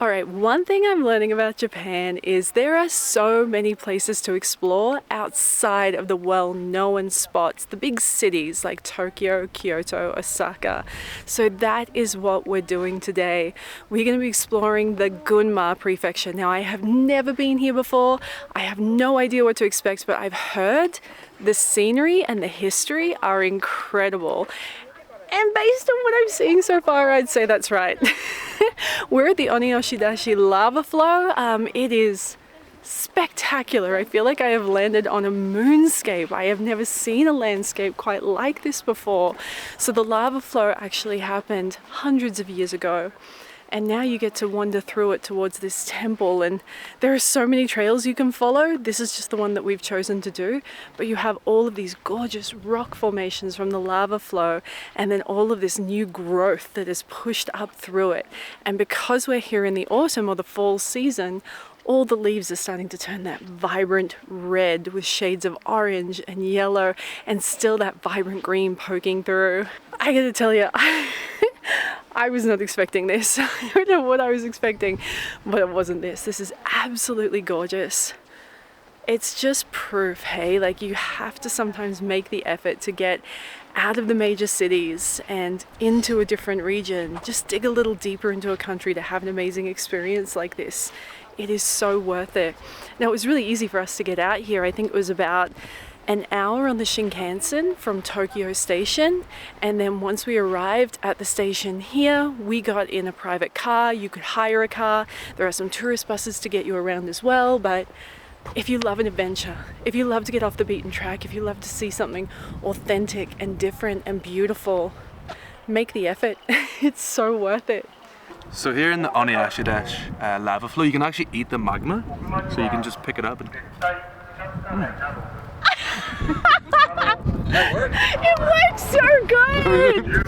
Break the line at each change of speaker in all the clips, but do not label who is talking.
Alright, one thing I'm learning about Japan is there are so many places to explore outside of the well-known spots, the big cities like Tokyo, Kyoto, Osaka. So that is what we're doing today. We're going to be exploring the Gunma prefecture. Now, I have never been here before. I have no idea what to expect, but I've heard the scenery and the history are incredible. And based on what I'm seeing so far, I'd say that's right. We're at the Onioshidashi lava flow. It is spectacular. I feel like I have landed on a moonscape. I have never seen a landscape quite like this before. So the lava flow actually happened hundreds of years ago. And now you get to wander through it towards this temple, and there are so many trails you can follow. This is just the one that we've chosen to do, but you have all of these gorgeous rock formations from the lava flow, and then all of this new growth that is pushed up through it. And because we're here in the autumn or the fall season, all the leaves are starting to turn that vibrant red with shades of orange and yellow, and still that vibrant green poking through. I gotta tell you, I was not expecting this. I don't know what I was expecting, but it wasn't this. This is absolutely gorgeous. It's just proof, hey, like you have to sometimes make the effort to get out of the major cities and into a different region. Just dig a little deeper into a country to have an amazing experience like this. It is so worth it. Now, it was really easy for us to get out here. I think it was about an hour on the Shinkansen from Tokyo Station, and then once we arrived at the station here, we got in a private car. You could hire a car. There are some tourist buses to get you around as well, but if you love an adventure, if you love to get off the beaten track, if you love to see something authentic and different and beautiful, make the effort. It's so worth it.
So here in the Onioshidashi lava flow, you can actually eat the magma, so you can just pick it up and...
It works so good!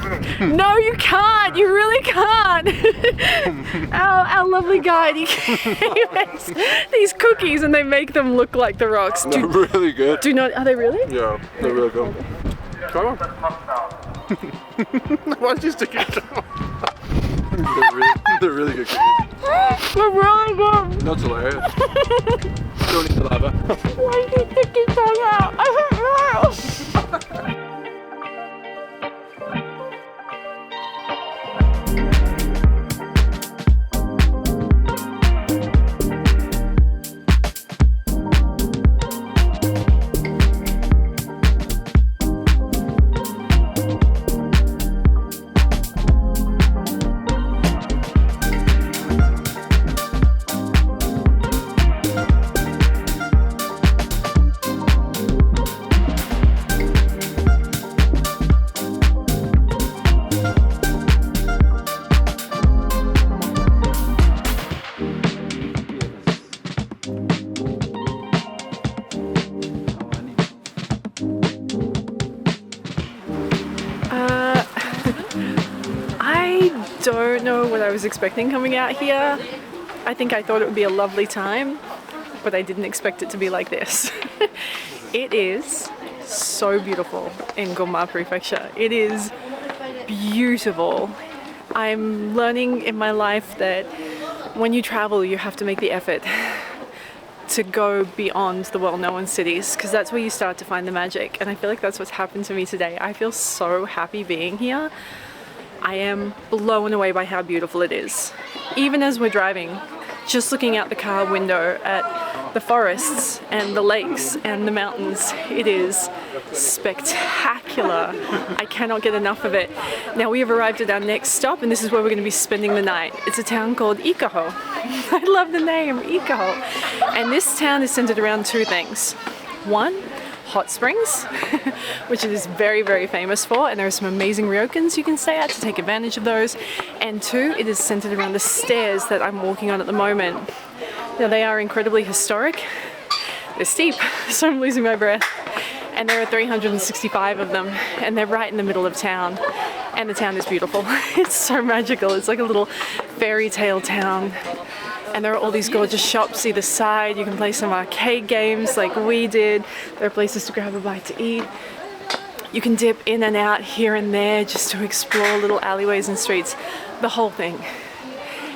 No, you can't. You really can't. Our lovely guide, he makes these cookies and they make them look like the rocks.
They're really good.
Are they really?
Yeah, they're really good. Try one. Why don't you stick your tongue? They're really good cookies.
They're really good.
That's hilarious. Don't eat the lava.
Why did you stick your tongue out? I don't know. I don't know what I was expecting coming out here. I think I thought it would be a lovely time, but I didn't expect it to be like this. It is so beautiful in Gunma Prefecture. It is beautiful. I'm learning in my life that when you travel, you have to make the effort to go beyond the well-known cities, because that's where you start to find the magic. And I feel like that's what's happened to me today. I feel so happy being here. I am blown away by how beautiful it is. Even as we're driving, just looking out the car window at the forests and the lakes and the mountains, it is spectacular. I cannot get enough of it. Now we have arrived at our next stop, and this is where we're going to be spending the night. It's a town called Ikaho. I love the name, Ikaho. And this town is centered around two things. One, hot springs, which it is very, very famous for, and there are some amazing ryokans you can stay at to take advantage of those. And two, it is centered around the stairs that I'm walking on at the moment. Now they are incredibly historic. They're steep, so I'm losing my breath. And there are 365 of them, and they're right in the middle of town. And the town is beautiful. It's so magical. It's like a little fairy tale town. And there are all these gorgeous shops either side. You can play some arcade games like we did. There are places to grab a bite to eat. You can dip in and out here and there just to explore little alleyways and streets. The whole thing.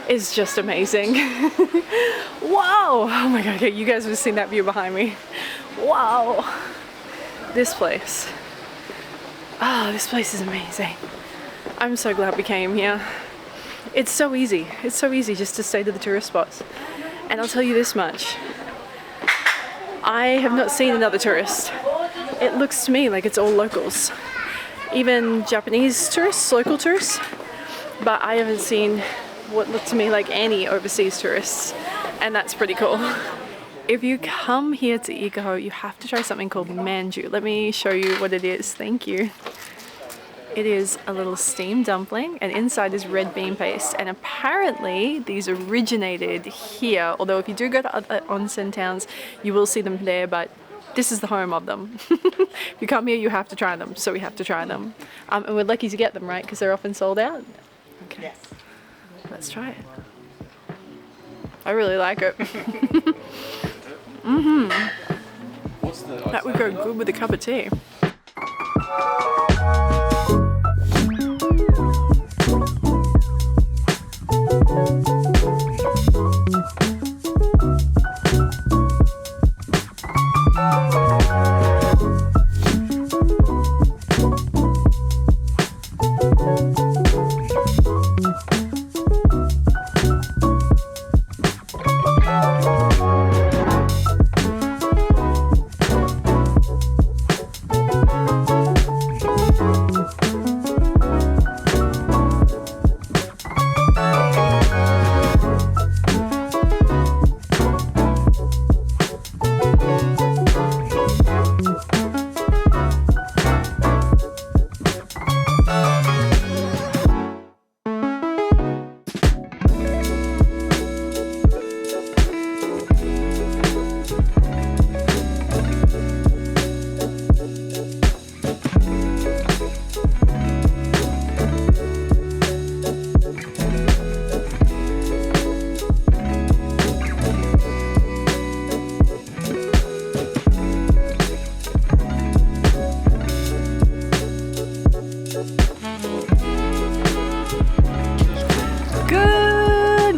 is just amazing. Wow! Oh my god, you guys have seen that view behind me. Wow! This place. Oh, this place is amazing. I'm so glad we came here. It's so easy. It's so easy just to stay to the tourist spots. And I'll tell you this much. I have not seen another tourist. It looks to me like it's all locals. Even Japanese tourists, local tourists. But I haven't seen what looked to me like any overseas tourists. And that's pretty cool. If you come here to Ikaho, you have to try something called manju. Let me show you what it is. Thank you. It is a little steamed dumpling and inside is red bean paste. And apparently these originated here. Although if you do go to other onsen towns, you will see them there, but this is the home of them. If you come here, you have to try them. So we have to try them. And we're lucky to get them, right? Because they're often sold out. Okay. Yes. Let's try it. I really like it. That would go good with a cup of tea.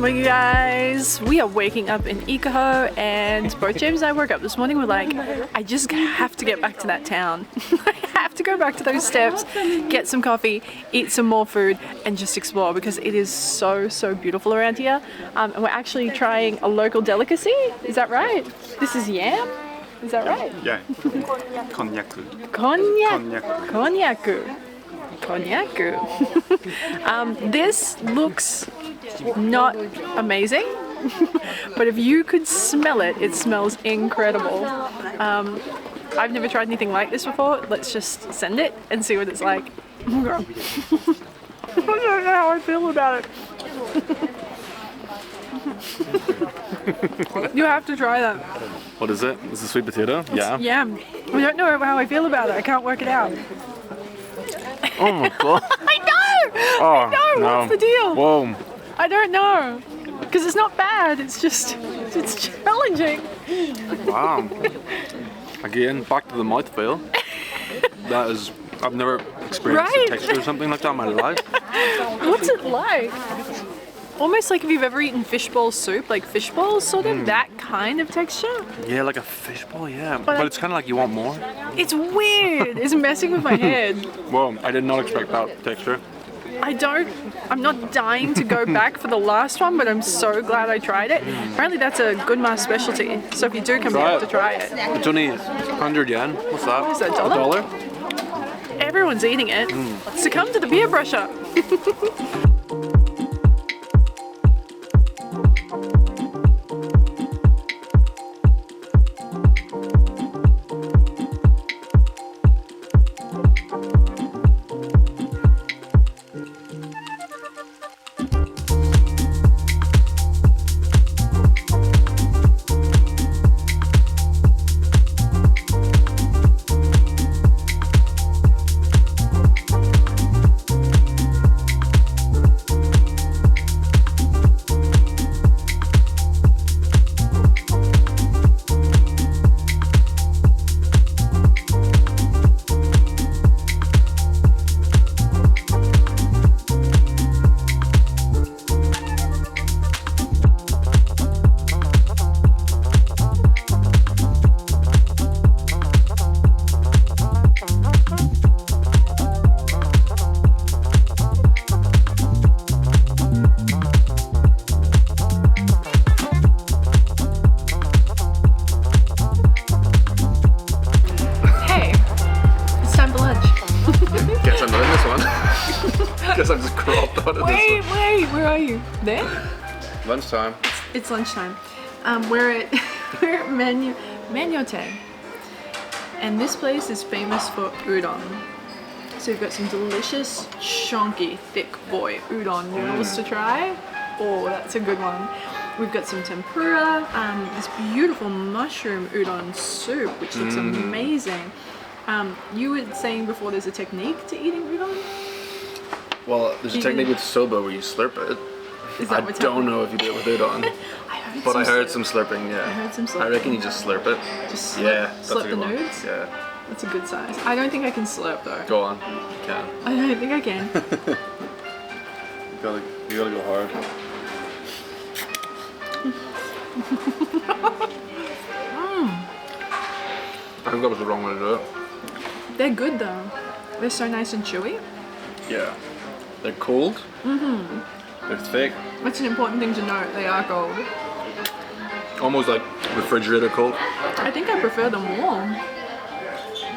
You guys, we are waking up in Ikaho and both James and I woke up this morning, we're like, I just have to get back to that town. I have to go back to those steps, get some coffee, eat some more food and just explore because it is so beautiful around here. And we're actually trying a local delicacy, is that right? This is yam? Is that right?
Yeah. Konnyaku.
Konnyaku. This looks not amazing, but if you could smell it, it smells incredible. I've never tried anything like this before. Let's just send it and see what it's like. I don't know how I feel about it. You have to try that.
What is it? Is it sweet potato? Yeah.
Yeah. I don't know how I feel about it. I can't work it out.
Oh my god.
I know!
Oh,
I know!
no.
What's the deal?
Whoa.
I don't know. Because it's not bad. It's just, it's challenging.
Wow. Again, back to the mouthfeel. That is, I've never experienced
Right?
a texture or something like that in my life.
What's it like? Almost like if you've ever eaten fishbowl soup, like fishbowl, sort of that kind of texture.
Yeah, like a fishbowl, yeah. But it's kind of like you want more.
It's weird. It's messing with my head.
Whoa, I did not expect that texture.
I'm not dying to go back for the last one, but I'm so glad I tried it. Apparently that's a Gunma specialty. So if you do come, you have to try it.
It's only 100 yen. What's that?
Is that
$1?
$1? Everyone's eating it. Succumb to the peer pressure. There?
Lunchtime.
It's lunchtime. We're at Manyote. And this place is famous for udon. So we've got some delicious, chunky, thick boy udon noodles to try. Oh, that's a good one. We've got some tempura, this beautiful mushroom udon soup, which looks amazing. You were saying before there's a technique to eating udon?
Well, there's a technique with soba where you slurp it.
Is that
I
what's
don't
happening?
know if you do it with udon. But I heard some slurping, yeah.
I heard some slurping.
I reckon you just slurp it.
Just
Yeah, that's a
slurp
good
the
one.
nudes?
Yeah.
That's a good size. I don't think I can slurp though.
Go on. You can.
I don't think I can.
You gotta go hard. I think that was the wrong way to do it.
They're good though. They're so nice and chewy.
Yeah. They're cold. Mm-hmm. They're thick.
That's an important thing to note. They are cold.
Almost like refrigerator cold.
I think I prefer them warm.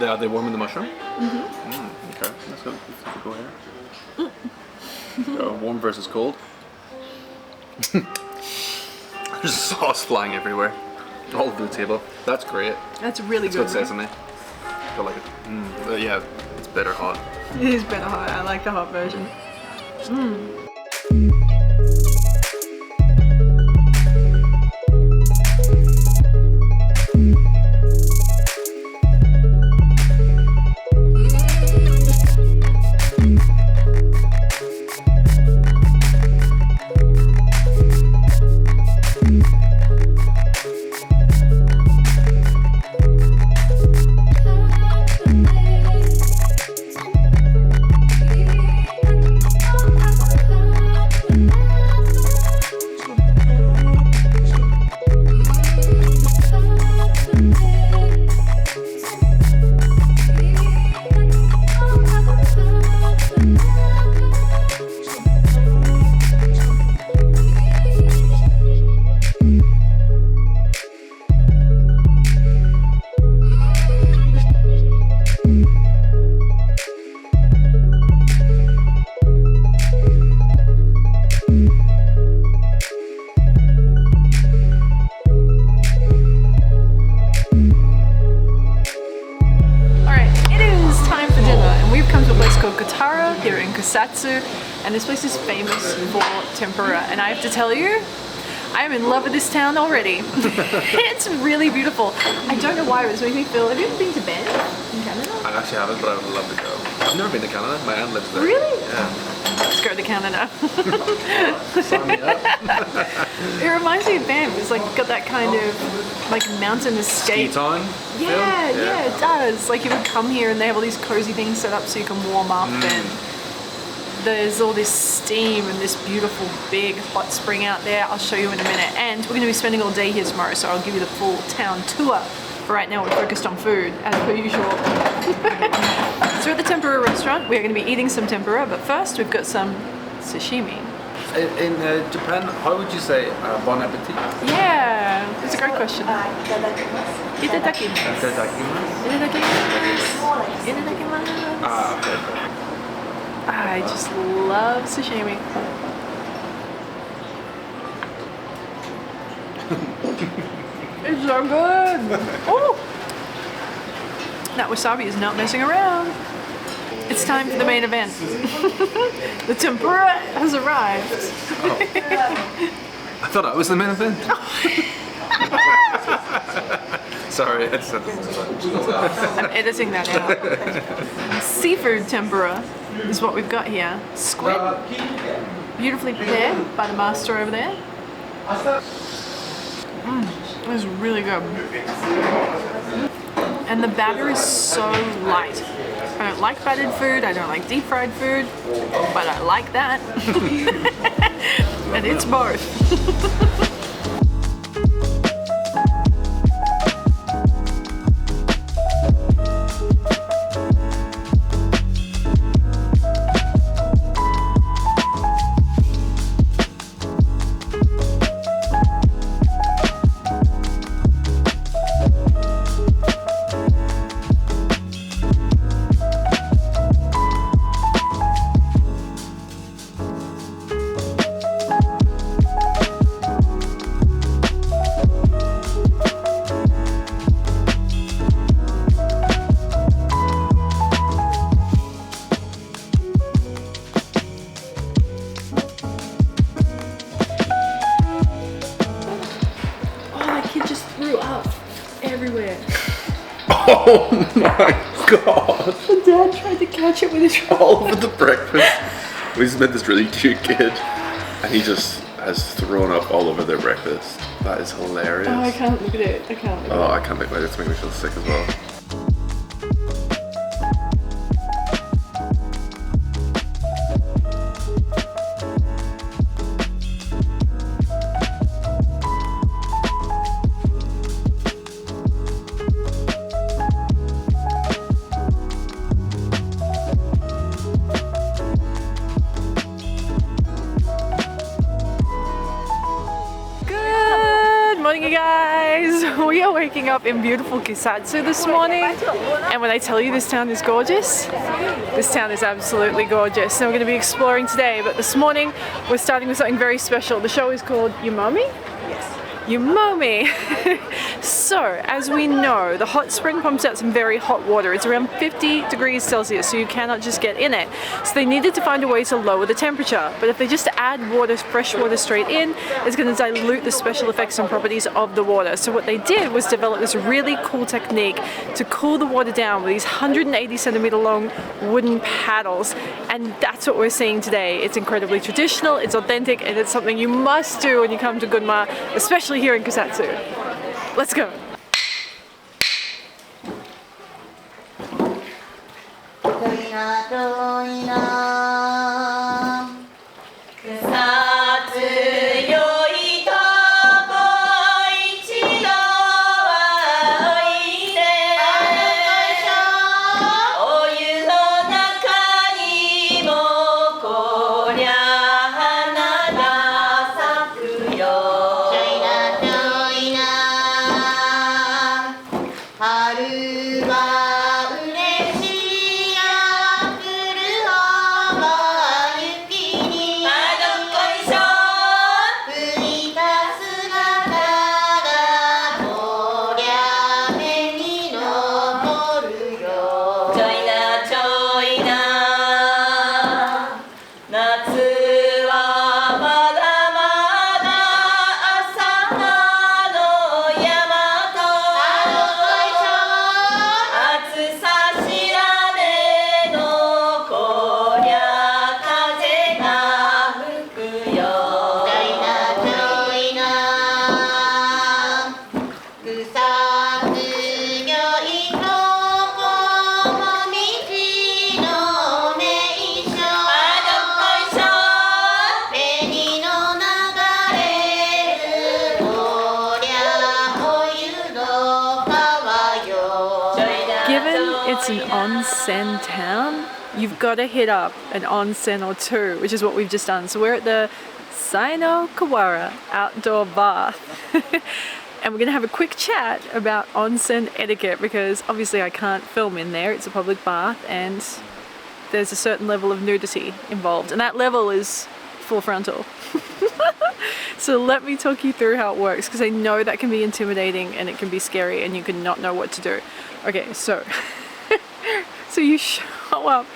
Are they warm in the mushroom? Mm-hmm. Okay. Let's go here. Warm versus cold. There's sauce flying everywhere. All over the table. That's great.
That's really
It's
good.
got sesame. I like it. Yeah, it's better hot.
It is better hot. I like the hot version. Here in Kusatsu, and this place is famous for tempura, and I have to tell you, I am in love with this town already. It's really beautiful. I don't know why, but it's making me feel, have you ever been to Banff in Canada?
I actually haven't, but I would love to go. I've never been to Canada. My aunt lives there.
Really?
Yeah.
Let's go to Canada.
Sign me up.
It reminds me of Banff. It's like got that kind of like mountain escape.
Ski town?
Yeah,
feel?
yeah, it does. Like you would come here and they have all these cozy things set up so you can warm up, and there's all this steam and this beautiful big hot spring out there. I'll show you in a minute. And we're going to be spending all day here tomorrow, so I'll give you the full town tour. But right now we're focused on food, as per usual. So we're at the tempura restaurant. We're going to be eating some tempura, but first we've got some sashimi.
In Japan, how would you say bon appetit?
Yeah, it's a great question. Itadakimasu.
Itadakimasu.
Itadakimasu. Itadakimasu.
Ah, okay, perfect.
I just love sashimi. It's so good. Oh, that wasabi is not messing around. It's time for the main event. The tempura has arrived.
I thought I was the main event. Sorry, it's
I'm editing that out. Seafood tempura is what we've got here. Squid, beautifully prepared by the master over there. It was really good. And the batter is so light. I don't like battered food, I don't like deep fried food, but I like that. And it's both. everywhere.
Oh my god!
The dad tried to catch it with his
All over the breakfast. We just met this really cute kid, and he just has thrown up all over their breakfast. That is hilarious.
Oh, I can't look at it. I can't look at it.
Oh, I can't make it's making me feel sick as well.
Good morning, you guys. We are waking up in beautiful Kusatsu this morning, and when I tell you this town is gorgeous, this town is absolutely gorgeous. And we're going to be exploring today, but this morning we're starting with something very special. The show is called Yumomi? Yumomi. So, as we know, the hot spring pumps out some very hot water. It's around 50 degrees Celsius, so you cannot just get in it. So they needed to find a way to lower the temperature. But if they just add water, fresh water straight in, it's going to dilute the special effects and properties of the water. So what they did was develop this really cool technique to cool the water down with these 180 centimeter long wooden paddles. And that's what we're seeing today. It's incredibly traditional, it's authentic, and it's something you must do when you come to Gunma, especially here in Kusatsu. Let's go. It's an onsen town, you've got to hit up an onsen or two, which is what we've just done. So we're at the Saino Kawara outdoor bath. And we're going to have a quick chat about onsen etiquette, because obviously I can't film in there, it's a public bath and there's a certain level of nudity involved, and that level is full frontal. So let me talk you through how it works, because I know that can be intimidating and it can be scary and you can not know what to do. Okay, so so you show up,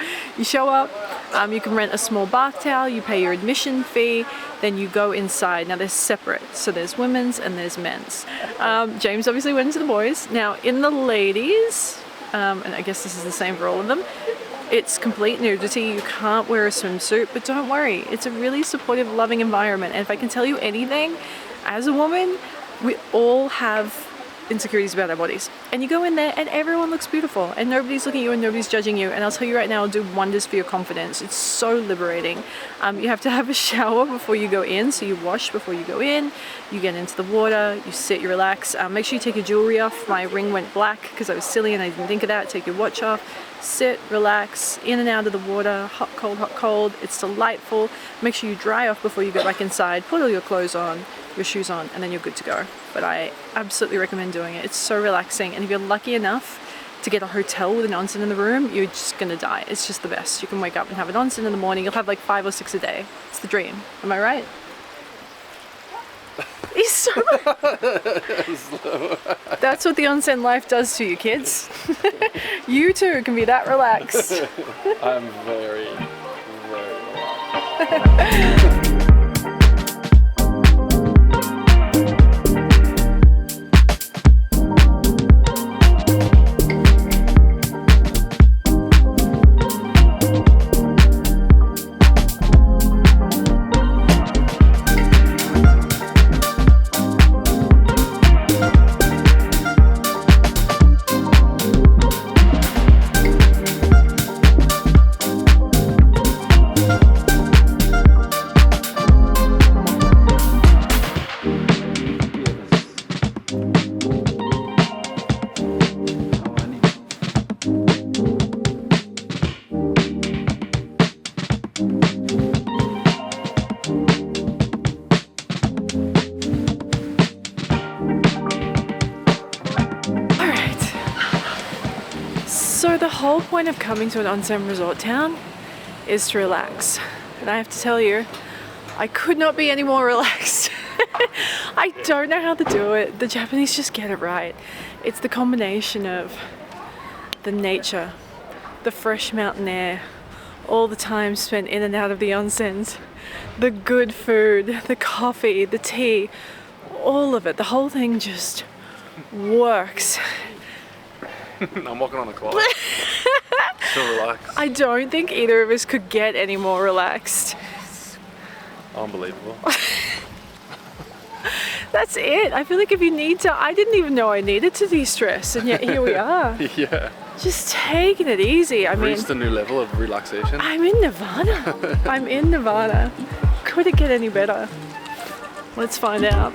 you can rent a small bath towel, you pay your admission fee, then you go inside. Now they're separate, so there's women's and there's men's. James obviously went into the boys. Now in the ladies, and I guess this is the same for all of them, it's complete nudity. You can't wear a swimsuit, but don't worry, it's a really supportive, loving environment. And if I can tell you anything, as a woman, we all have insecurities about our bodies, and you go in there and everyone looks beautiful and nobody's looking at you and nobody's judging you, and I'll tell you right now, it'll do wonders for your confidence. It's so liberating. You have to have a shower before you go in, so you wash before you go in, you get into the water, you sit, you relax. Make sure you take your jewelry off. My ring went black because I was silly and I didn't think of that. Take your watch off, sit, relax, in and out of the water, hot, cold. It's delightful. Make sure you dry off before you go back inside, put all your clothes on, your shoes on, and then you're good to go. But I absolutely recommend doing it. It's so relaxing, and if you're lucky enough to get a hotel with an onsen in the room, you're just gonna die. It's just the best. You can wake up and have an onsen in the morning. You'll have like 5 or 6 a day. It's the dream. Am I right? He's so That's what the onsen life does to you, kids. You too can be that relaxed.
I'm very, very relaxed.
whole point of coming to an onsen resort town is to relax. And I have to tell you, I could not be any more relaxed. I don't know how to do it. The Japanese just get it right. It's the combination of the nature, the fresh mountain air, all the time spent in and out of the onsens, the good food, the coffee, the tea, all of it. The whole thing just works.
I'm walking on a cloud. So relaxed.
I don't think either of us could get any more relaxed.
Unbelievable.
That's it. I feel like if you need to, I didn't even know I needed to de-stress, and yet here we are.
Yeah.
Just taking it easy. I mean,
Reached a new level of relaxation.
I'm in Nirvana. I'm in Nirvana. Could it get any better? Let's find out.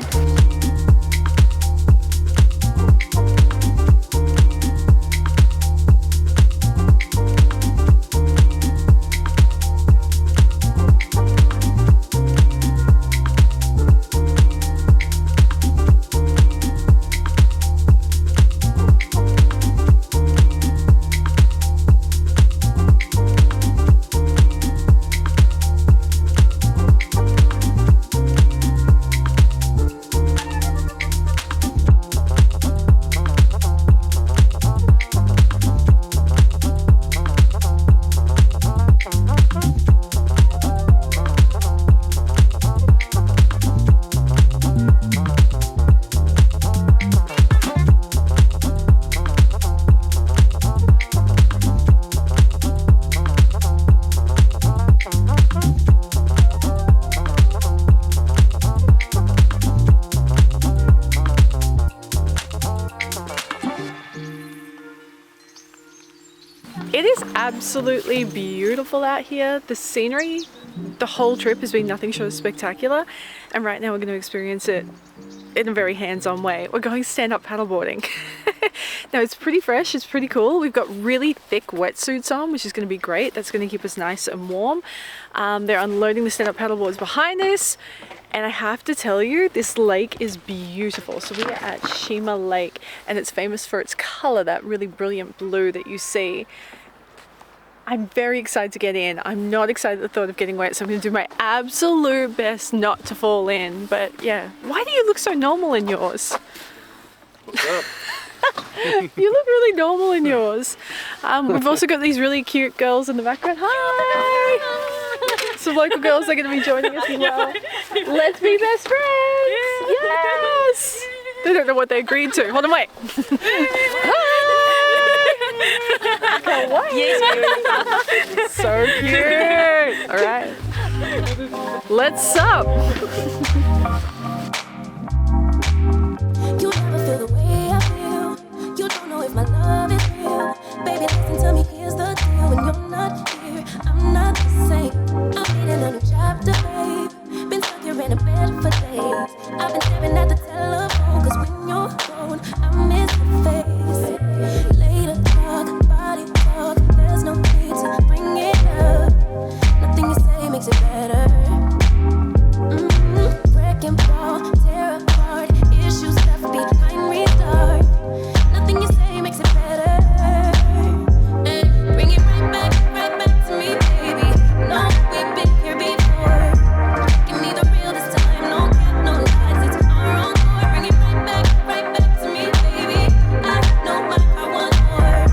It is absolutely beautiful out here. The scenery, the whole trip has been nothing short of spectacular, and right now we're going to experience it in a very hands-on way. We're going stand-up paddleboarding. Now it's pretty fresh, it's pretty cool. We've got really thick wetsuits on, which is going to be great. That's going to keep us nice and warm. They're unloading the stand-up paddleboards behind us, and I have to tell you, this lake is beautiful. So we are at Shima Lake, and it's famous for its color, that really brilliant blue that you see. I'm very excited to get in. I'm not excited at the thought of getting wet, so I'm going to do my absolute best not to fall in. But yeah, why do you look so normal in yours?
What's up?
You look really normal in yours. We've also got these really cute girls in the background. Hi! Some local girls are going to be joining us as well. Let's be best friends! Yes! They don't know what they agreed to. Hold on, wait. So cute. All right. Let's sup.
You never feel the way I feel. You don't know if my love is real. Baby, listen to me, here's the deal. When you're not here, I'm not the same. I'm reading a new chapter, babe. Been stuck here in a bed for days. I've been staring at the telephone, cause when you're gone, I miss your face. Later talk, body talk. There's no need to bring it up. Nothing you say makes it better. Wreck and fall, tear apart. Issues left behind, restart. Nothing you say makes it better. Bring it right back to me, baby. No, we've been here before. Give me the real this time, no cap, no lies. It's our own door. Bring it right back to me, baby. I know my heart wants more.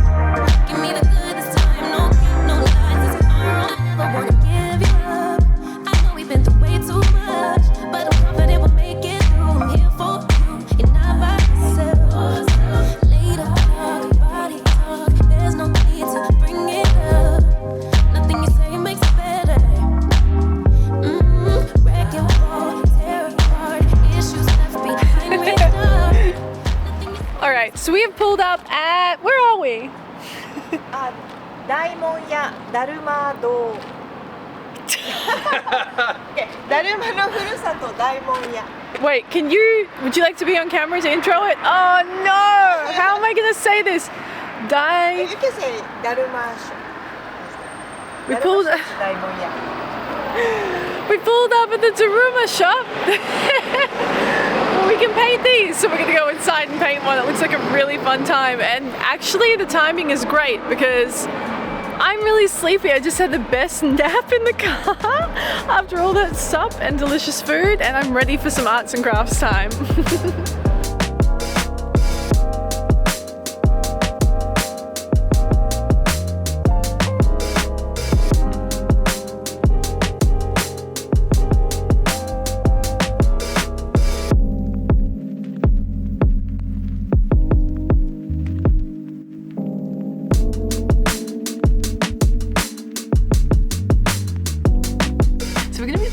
Give me the good this time, no cap, no lies. It's our own. I never wanna give you up. I know we've been through way too much, but I'm confident we'll make it through. I'm here for you, and not by myself. Later talk, body talk. There's no need to bring it up. Nothing you say makes it better. Wreck and fall, tear apart. Issues left behind, restart.
All right, so we have pulled up at, where are we?
大門屋だるま堂だるまのふるさと大門屋
Wait, would you like to be on camera to intro it? Oh no! How am I gonna say this?
You can say だるま市
We pulled,
大門屋
we pulled up at the Daruma shop. Well, we can paint these. So we're gonna go inside and paint one. It looks like a really fun time. And actually the timing is great because I'm really sleepy. I just had the best nap in the car after all that sup and delicious food, and I'm ready for some arts and crafts time.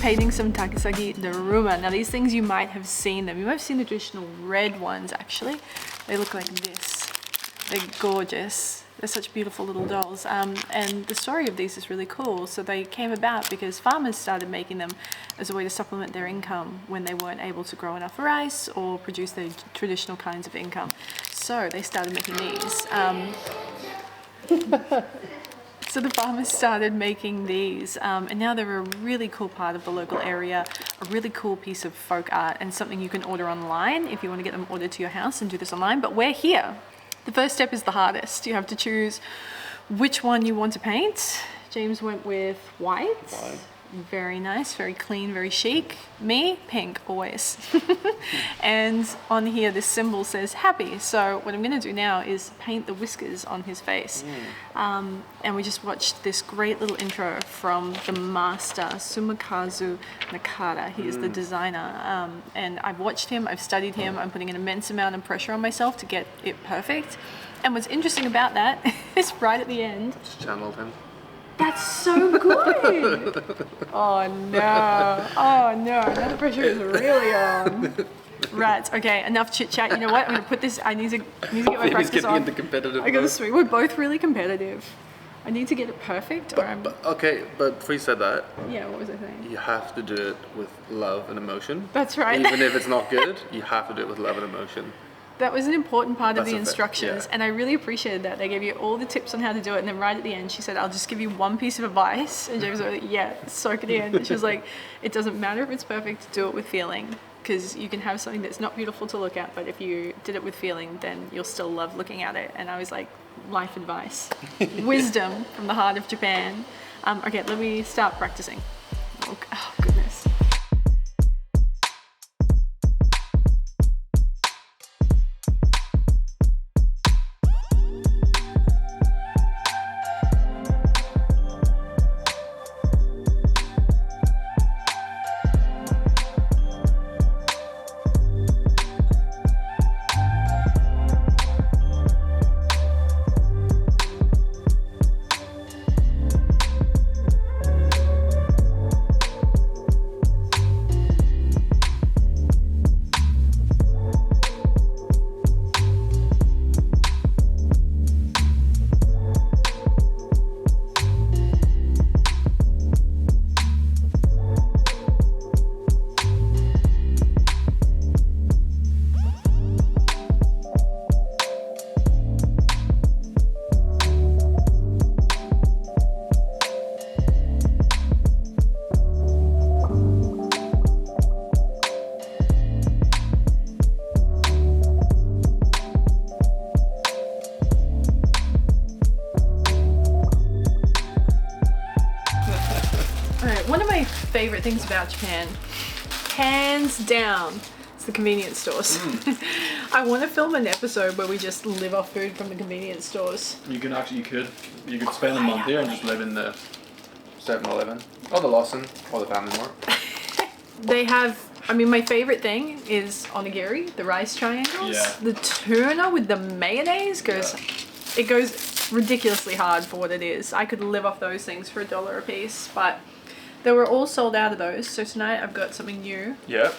Painting some takesagi daruma. Now these things, you might have seen them. You might have seen the traditional red ones actually. They look like this. They're gorgeous. They're such beautiful little dolls. And the story of these is really cool. So they came about because farmers started making them as a way to supplement their income when they weren't able to grow enough rice or produce their traditional kinds of income. So they started making these. So the farmers started making these, and now they're a really cool part of the local area, a really cool piece of folk art, and something you can order online if you want to get them ordered to your house and do this online. But we're here. The first step is the hardest. You have to choose which one you want to paint. James went with white. Very nice, very clean, very chic. Me, pink, always. And on here, this symbol says happy. So what I'm gonna do now is paint the whiskers on his face. And we just watched this great little intro from the master, Sumikazu Nakata. He is the designer. And I've watched him, I've studied him. I'm putting an immense amount of pressure on myself to get it perfect. And what's interesting about that is right at the end.
Just channeled him.
That's so good! Oh no, oh no, now the pressure is really on. Right, okay, enough chit chat. You know what? I'm gonna put this, I need to get my practice on.
Into competitive
I gotta swing. We're both really competitive. I need to get it perfect or I'm...
Okay, but before you said that,
Yeah, what was I saying?
you have to do it with love and emotion.
That's right.
Even if it's not good, you have to do it with love and emotion.
That was an important part of
That's
the
a fact,
instructions,
yeah.
and I really appreciated that. They gave you all the tips on how to do it, and then right at the end she said, I'll just give you one piece of advice. And James was like, yeah, soak it in. And she was like, it doesn't matter if it's perfect, do it with feeling. Because you can have something that's not beautiful to look at, but if you did it with feeling, then you'll still love looking at it. And I was like, life advice. Wisdom from the heart of Japan. Okay, let me start practicing. Oh goodness. One of my favorite things about Japan, hands down, it's the convenience stores. I want to film an episode where we just live off food from the convenience stores.
You could spend a month here and just live in the 7-Eleven or the Lawson or the Family Mart.
They have, I mean, my favorite thing is onigiri, the rice triangles.
Yeah.
The tuna with the mayonnaise goes, it goes ridiculously hard for what it is. I could live off those things for $1 a piece, but they were all sold out of those. So tonight I've got something new.
Yeah.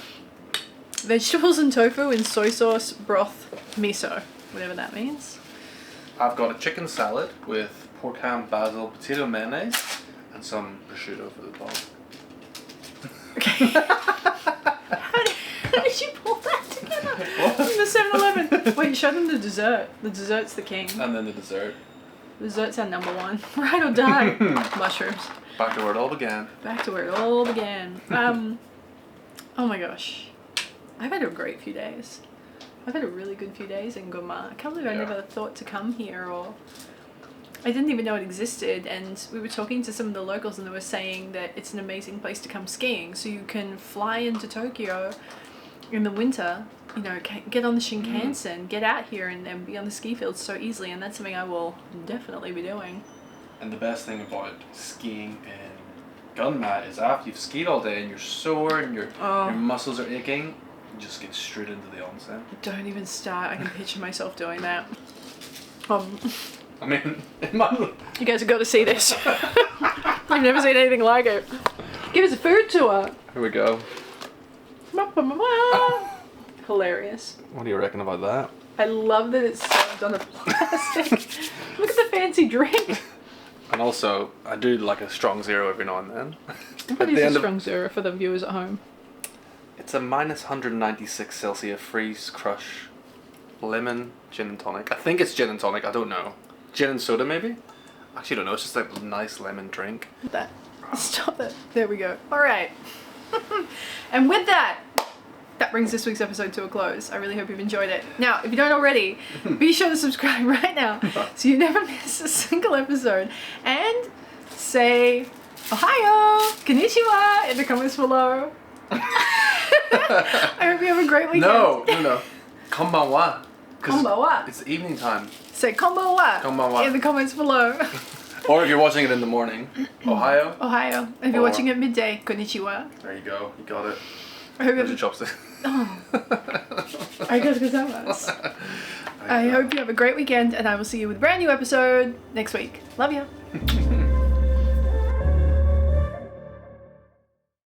Vegetables and tofu in soy sauce, broth, miso, whatever that means.
I've got a chicken salad with pork ham, basil, potato mayonnaise, and some prosciutto for the dog.
Okay. How did you pull that together? From the 7-Eleven. Wait, show them the dessert. The dessert's the king.
And then the dessert.
The dessert's our number one. Ride or die. Mushrooms.
Back to where it all began.
Back to where it all began. Oh my gosh. I've had a great few days. I've had a really good few days in Gunma. I can't believe I never thought to come here, or I didn't even know it existed. And we were talking to some of the locals and they were saying that it's an amazing place to come skiing. So you can fly into Tokyo in the winter, you know, get on the Shinkansen, get out here and be on the ski fields so easily. And that's something I will definitely be doing.
And the best thing about skiing in Gunma is after you've skied all day and you're sore and your muscles are aching, you just get straight into the onsen.
Don't even start. I can picture myself doing that.
I mean, it might...
You guys have got to see this. I've never seen anything like it. Give us a food tour.
Here we go.
Hilarious.
What do you reckon about that?
I love that it's served on a plastic. Look at the fancy drink.
And also, I do like a strong zero every now and then.
What is a strong zero for the viewers at home?
It's a minus 196 Celsius freeze crush lemon gin and tonic. I think it's gin and tonic, I don't know. Gin and soda maybe? Actually don't know, it's just like a nice lemon drink.
That. Stop it. There we go. Alright. And with that, that brings this week's episode to a close. I really hope you've enjoyed it. Now, if you don't already, be sure to subscribe right now so you never miss a single episode. And say Ohio, Konnichiwa in the comments below. I hope you have a great weekend.
No. Konbanwa.
Konbanwa.
It's evening time.
Say konbanwa in the comments below.
Or if you're watching it in the morning, Ohio.
Ohio. If you're watching it midday, konnichiwa.
There you go. You got it.
I hope you
There's your chopstick.
Arigatou gozaimasu. I hope you have a great weekend, and I will see you with a brand new episode next week. Love you.